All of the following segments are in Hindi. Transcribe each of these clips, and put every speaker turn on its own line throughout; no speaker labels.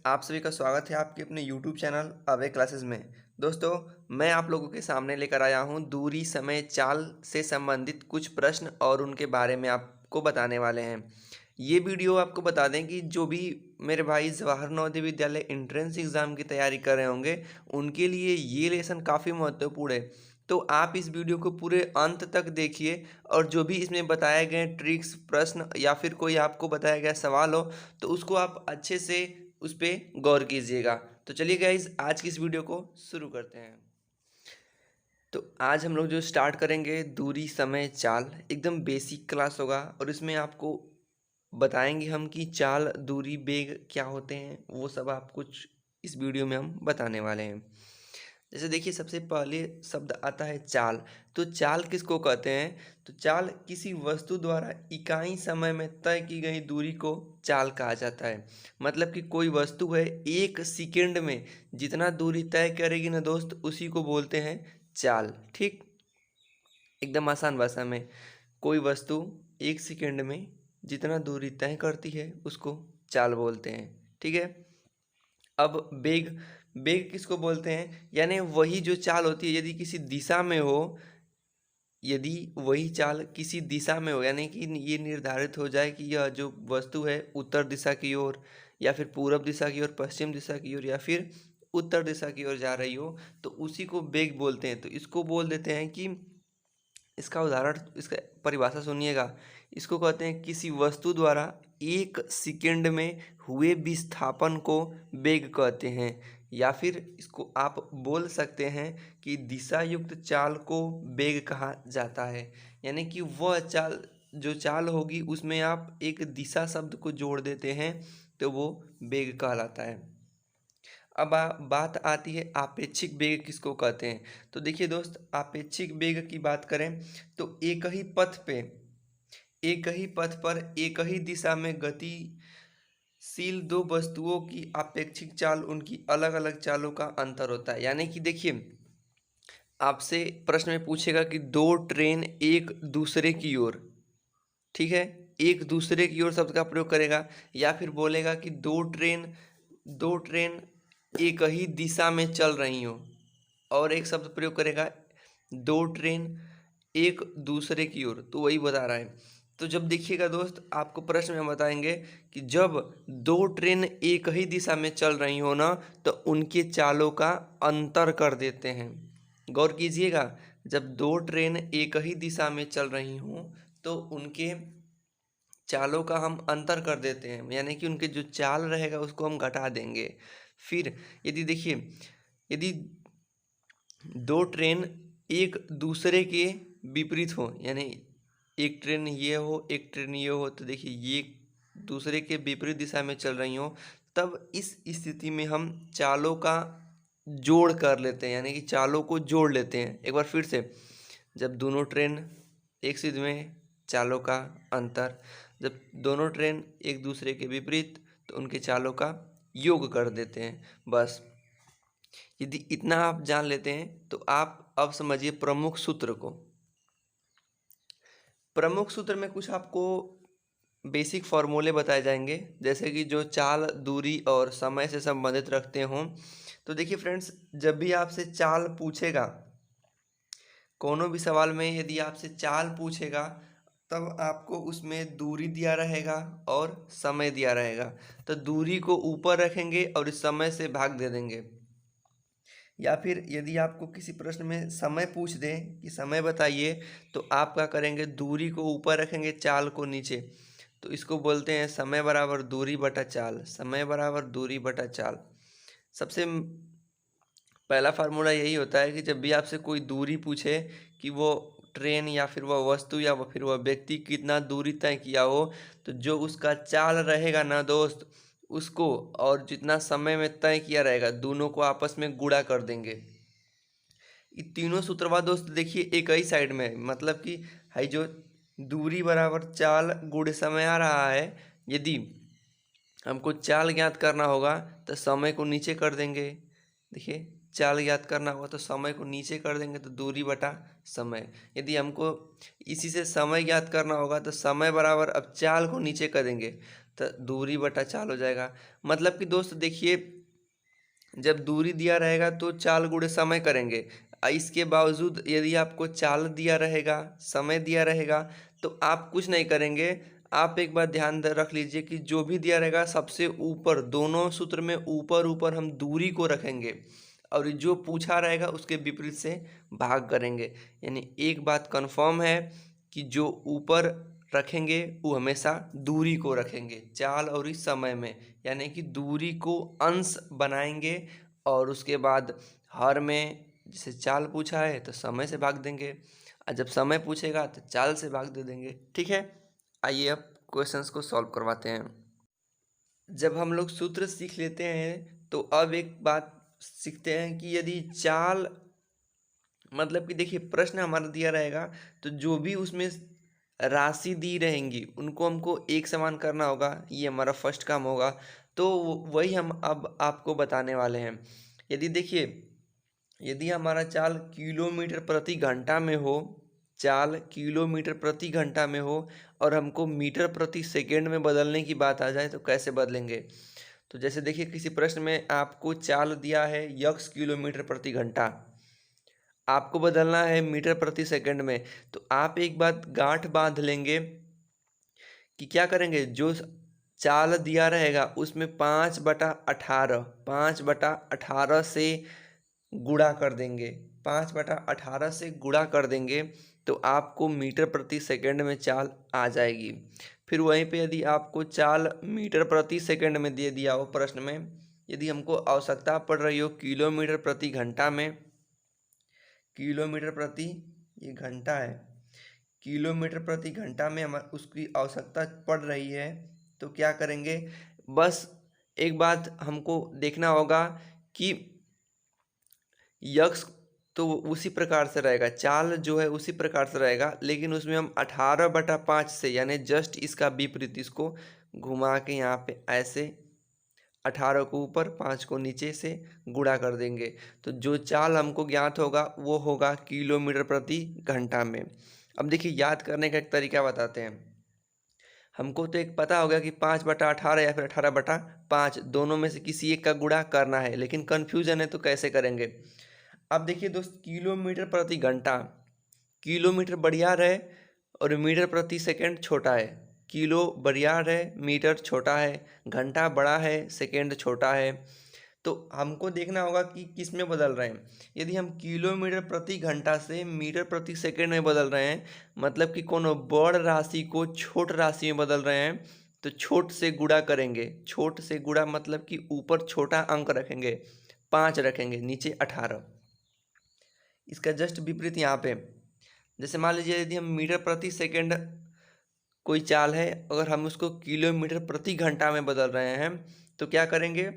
आप सभी का स्वागत है आपके अपने YouTube चैनल अवे क्लासेस में। दोस्तों, मैं आप लोगों के सामने लेकर आया हूं दूरी, समय, चाल से संबंधित कुछ प्रश्न और उनके बारे में आपको बताने वाले हैं। ये वीडियो आपको बता दें कि जो भी मेरे भाई जवाहर नवोदय विद्यालय एंट्रेंस एग्ज़ाम की तैयारी कर रहे होंगे, उनके लिए ये लेसन काफ़ी महत्वपूर्ण है। तो आप इस वीडियो को पूरे अंत तक देखिए और जो भी इसमें बताए गए ट्रिक्स, प्रश्न या फिर कोई आपको बताया गया सवाल हो, तो उसको आप अच्छे से उस पे गौर कीजिएगा। तो चलिए गाइज, आज की इस वीडियो को शुरू करते हैं। तो आज हम लोग जो स्टार्ट करेंगे दूरी, समय, चाल, एकदम बेसिक क्लास होगा और इसमें आपको बताएंगे हम कि चाल, दूरी, वेग क्या होते हैं, वो सब आप कुछ इस वीडियो में हम बताने वाले हैं। जैसे देखिए, सबसे पहले शब्द आता है चाल। तो चाल किसको कहते हैं? तो चाल किसी वस्तु द्वारा इकाई समय में तय की गई दूरी को चाल कहा जाता है। मतलब कि कोई वस्तु है, एक सेकंड में जितना दूरी तय करेगी ना दोस्त, उसी को बोलते हैं चाल। ठीक, एकदम आसान भाषा में, कोई वस्तु एक सेकंड में जितना दूरी तय करती है उसको चाल बोलते हैं। ठीक है। अब बेग, बेग किसको बोलते हैं? यानी वही जो चाल होती है, यदि किसी दिशा में हो, यदि वही चाल किसी दिशा में हो, यानी कि ये निर्धारित हो जाए कि यह जो वस्तु है उत्तर दिशा की ओर या फिर पूरब दिशा की ओर, पश्चिम दिशा की ओर या फिर उत्तर दिशा की ओर जा रही हो, तो उसी को बेग बोलते हैं। तो इसको बोल देते हैं कि, इसका उदाहरण, इसका परिभाषा सुनिएगा। इसको कहते हैं किसी वस्तु द्वारा एक सेकंड में हुए विस्थापन को वेग कहते हैं, या फिर इसको आप बोल सकते हैं कि दिशा युक्त चाल को वेग कहा जाता है। यानी कि वह चाल, जो चाल होगी उसमें आप एक दिशा शब्द को जोड़ देते हैं तो वो वेग कहलाता है। अब बात आती है आपेक्षिक वेग किसको कहते हैं। तो देखिए दोस्त, आपेक्षिक वेग की बात करें तो एक ही पथ पे, एक ही पथ पर एक ही दिशा में गतिशील दो वस्तुओं की आपेक्षिक चाल उनकी अलग अलग चालों का अंतर होता है। यानी कि देखिए, आपसे प्रश्न में पूछेगा कि दो ट्रेन एक दूसरे की ओर, ठीक है, एक दूसरे की ओर शब्द का प्रयोग करेगा, या फिर बोलेगा कि दो ट्रेन एक ही दिशा में चल रही हो, और एक शब्द प्रयोग करेगा दो ट्रेन एक दूसरे की ओर, तो वही बता रहा है। तो जब देखिएगा दोस्त, आपको प्रश्न में बताएंगे कि जब दो ट्रेन एक ही दिशा में चल रही हो ना, तो उनके चालों का अंतर कर देते हैं। गौर कीजिएगा, जब दो ट्रेन एक ही दिशा में चल रही हों तो उनके चालों का हम अंतर कर देते हैं, यानी कि उनके जो चाल रहेगा उसको हम घटा देंगे। फिर यदि देखिए, यदि दो ट्रेन एक दूसरे के विपरीत हो, यानी एक ट्रेन ये हो, एक ट्रेन ये हो, तो देखिए ये दूसरे के विपरीत दिशा में चल रही हो, तब इस स्थिति में हम चालों का जोड़ कर लेते हैं, यानी कि चालों को जोड़ लेते हैं। एक बार फिर से, जब दोनों ट्रेन एक सिद्ध में, चालों का अंतर, जब दोनों ट्रेन एक दूसरे के विपरीत, तो उनके चालों का योग कर देते हैं। बस, यदि इतना आप जान लेते हैं तो आप अब समझिए प्रमुख सूत्र को। प्रमुख सूत्र में कुछ आपको बेसिक फॉर्मूले बताए जाएंगे, जैसे कि जो चाल, दूरी और समय से संबंधित रखते हों। तो देखिए फ्रेंड्स, जब भी आपसे चाल पूछेगा, कोनो भी सवाल में यदि आपसे चाल पूछेगा, तब आपको उसमें दूरी दिया रहेगा और समय दिया रहेगा। तो दूरी को ऊपर रखेंगे और इस समय से भाग दे देंगे। या फिर यदि आपको किसी प्रश्न में समय पूछ दें कि समय बताइए, तो आप क्या करेंगे, दूरी को ऊपर रखेंगे, चाल को नीचे। तो इसको बोलते हैं समय बराबर दूरी बटा चाल, समय बराबर दूरी बटा चाल। सबसे पहला फार्मूला यही होता है कि जब भी आपसे कोई दूरी पूछे कि वो ट्रेन या फिर वह वस्तु या फिर वह व्यक्ति कितना दूरी तय किया हो, तो जो उसका चाल रहेगा ना दोस्त, उसको और जितना समय में तय किया रहेगा, दोनों को आपस में गुणा कर देंगे। ये तीनों सूत्रवा दोस्त देखिए एक ही साइड में है, मतलब कि है जो दूरी बराबर चाल गुणे समय आ रहा है। यदि हमको चाल ज्ञात करना होगा तो समय को नीचे कर देंगे। देखिए, चाल ज्ञात करना होगा तो समय को नीचे कर देंगे, तो दूरी बटा समय। यदि हमको इसी से समय ज्ञात करना होगा तो समय बराबर, अब चाल को नीचे कर देंगे तो दूरी बटा चाल हो जाएगा। मतलब कि दोस्त देखिए, जब दूरी दिया रहेगा तो चाल गुणे समय करेंगे। इसके बावजूद यदि आपको चाल दिया रहेगा, समय दिया रहेगा, तो आप कुछ नहीं करेंगे। आप एक बात ध्यान रख लीजिए कि जो भी दिया रहेगा सबसे ऊपर, दोनों सूत्र में ऊपर ऊपर हम दूरी को रखेंगे और जो पूछा रहेगा उसके विपरीत से भाग करेंगे। यानी एक बात कंफर्म है कि जो ऊपर रखेंगे वो हमेशा दूरी को रखेंगे चाल और इस समय में, यानी कि दूरी को अंश बनाएंगे और उसके बाद हर में जैसे चाल पूछा है तो समय से भाग देंगे, और जब समय पूछेगा तो चाल से भाग दे देंगे। ठीक है, आइए अब क्वेश्चंस को सॉल्व करवाते हैं। जब हम लोग सूत्र सीख लेते हैं तो अब एक बात सीखते हैं कि यदि चाल, मतलब कि देखिए प्रश्न हमारा दिया रहेगा तो जो भी उसमें राशि दी रहेंगी उनको हमको एक समान करना होगा, ये हमारा फर्स्ट काम होगा। तो वही हम अब आपको बताने वाले हैं। यदि देखिए, यदि हमारा चाल किलोमीटर प्रति घंटा में हो, चाल किलोमीटर प्रति घंटा में हो और हमको मीटर प्रति सेकेंड में बदलने की बात आ जाए तो कैसे बदलेंगे। तो जैसे देखिए किसी प्रश्न में आपको चाल दिया है यक्स किलोमीटर प्रति घंटा, आपको बदलना है मीटर प्रति सेकंड में, तो आप एक बात गांठ बांध लेंगे कि क्या करेंगे, जो चाल दिया रहेगा उसमें 5/18, 5/18 से गुणा कर देंगे, 5/18 से गुणा कर देंगे तो आपको मीटर प्रति सेकंड में चाल आ जाएगी। फिर वहीं पे यदि आपको चाल मीटर प्रति सेकंड में दे दिया हो प्रश्न में, यदि हमको आवश्यकता पड़ रही हो किलोमीटर प्रति घंटा में, किलोमीटर प्रति, ये घंटा है, किलोमीटर प्रति घंटा में हमारे उसकी आवश्यकता पड़ रही है, तो क्या करेंगे, बस एक बात हमको देखना होगा कि यक्स तो उसी प्रकार से रहेगा, चाल जो है उसी प्रकार से रहेगा, लेकिन उसमें हम 18/5 से, यानी जस्ट इसका विपरीत, इसको घुमा के यहाँ पे ऐसे 18 को ऊपर 5 को नीचे से गुणा कर देंगे, तो जो चाल हमको ज्ञात होगा वो होगा किलोमीटर प्रति घंटा में। अब देखिए याद करने का एक तरीका बताते हैं। हमको तो एक पता होगा कि 5/18 या फिर 18/5, दोनों में से किसी एक का गुणा करना है, लेकिन कन्फ्यूजन है तो कैसे करेंगे। अब देखिए दोस्त, किलोमीटर प्रति घंटा, किलोमीटर बड़ियार है और मीटर प्रति सेकंड छोटा है। किलो बड़ियार है, मीटर छोटा है, घंटा बड़ा है, सेकंड छोटा है। तो हमको देखना होगा कि किस में बदल रहे हैं। यदि हम किलोमीटर प्रति घंटा से मीटर प्रति सेकंड में बदल रहे हैं, मतलब कि कोनो बड़ राशि को छोट राशि में बदल रहे हैं, तो छोट से गुणा करेंगे। छोट से गुणा मतलब कि ऊपर छोटा अंक रखेंगे, 5 रखेंगे, नीचे 18। इसका जस्ट विपरीत यहाँ पे, जैसे मान लीजिए यदि हम मीटर प्रति सेकंड कोई चाल है, अगर हम उसको किलोमीटर प्रति घंटा में बदल रहे हैं तो क्या करेंगे,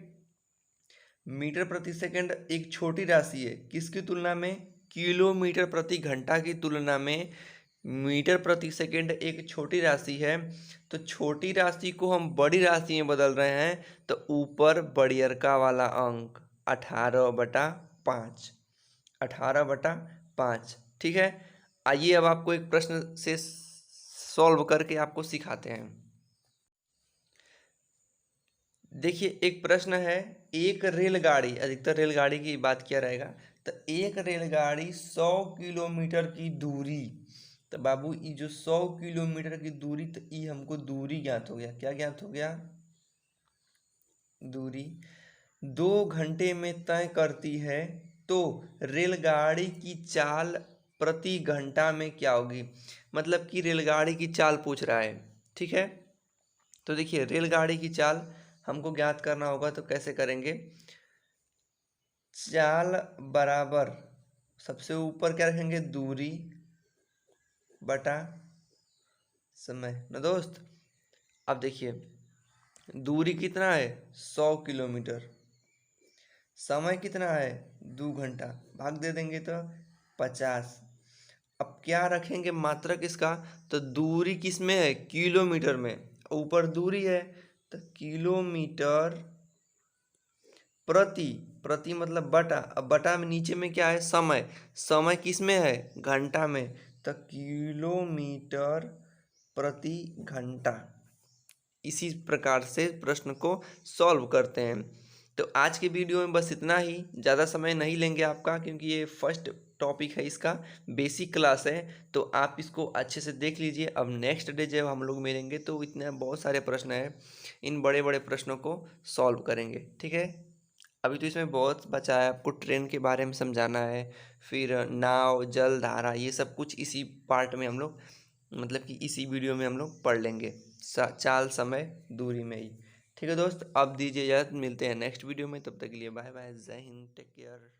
मीटर प्रति सेकंड एक छोटी राशि है, किसकी तुलना में, किलोमीटर प्रति घंटा की तुलना में मीटर प्रति सेकंड एक छोटी राशि है। तो छोटी राशि को हम बड़ी राशि में बदल रहे हैं, तो ऊपर बड़ियरका वाला अंक 18/5, 18/5। ठीक है, आइए अब आपको एक प्रश्न से सॉल्व करके आपको सिखाते हैं। देखिए एक प्रश्न है, एक रेलगाड़ी, अधिकतर रेलगाड़ी की बात किया रहेगा, तो एक रेलगाड़ी 100 किलोमीटर की दूरी, तो बाबू ये जो 100 किलोमीटर की दूरी, तो ये हमको दूरी ज्ञात हो गया, क्या ज्ञात हो गया, दूरी 2 घंटे में तय करती है, तो रेलगाड़ी की चाल प्रति घंटा में क्या होगी। मतलब कि रेलगाड़ी की चाल पूछ रहा है। ठीक है, तो देखिए रेलगाड़ी की चाल हमको ज्ञात करना होगा, तो कैसे करेंगे, चाल बराबर सबसे ऊपर क्या रखेंगे, दूरी बटा समय ना दोस्त। अब देखिए दूरी कितना है, 100 किलोमीटर, समय कितना है, 2 घंटा, भाग दे देंगे तो 50। अब क्या रखेंगे मात्रक इसका, तो दूरी किस में है, किलोमीटर में, ऊपर दूरी है तो किलोमीटर प्रति, प्रति मतलब बटा, अब बटा में नीचे में क्या है, समय, समय किस में है, घंटा में, तो किलोमीटर प्रति घंटा, इसी प्रकार से प्रश्न को सॉल्व करते हैं। तो आज के वीडियो में बस इतना ही, ज़्यादा समय नहीं लेंगे आपका, क्योंकि ये फर्स्ट टॉपिक है, इसका बेसिक क्लास है। तो आप इसको अच्छे से देख लीजिए। अब नेक्स्ट डे जब हम लोग मिलेंगे तो इतने बहुत सारे प्रश्न हैं, इन बड़े बड़े प्रश्नों को सॉल्व करेंगे, ठीक है। अभी तो इसमें बहुत बचा है, आपको ट्रेन के बारे में समझाना है, फिर नाव, जल, धारा, ये सब कुछ इसी पार्ट में हम लोग, मतलब कि इसी वीडियो में हम लोग पढ़ लेंगे, चाल, समय, दूरी में ही। ठीक है दोस्त, अब दीजिए इजाज़त, मिलते हैं नेक्स्ट वीडियो में। तब तक के लिए बाय बाय, जय हिंद, टेक केयर।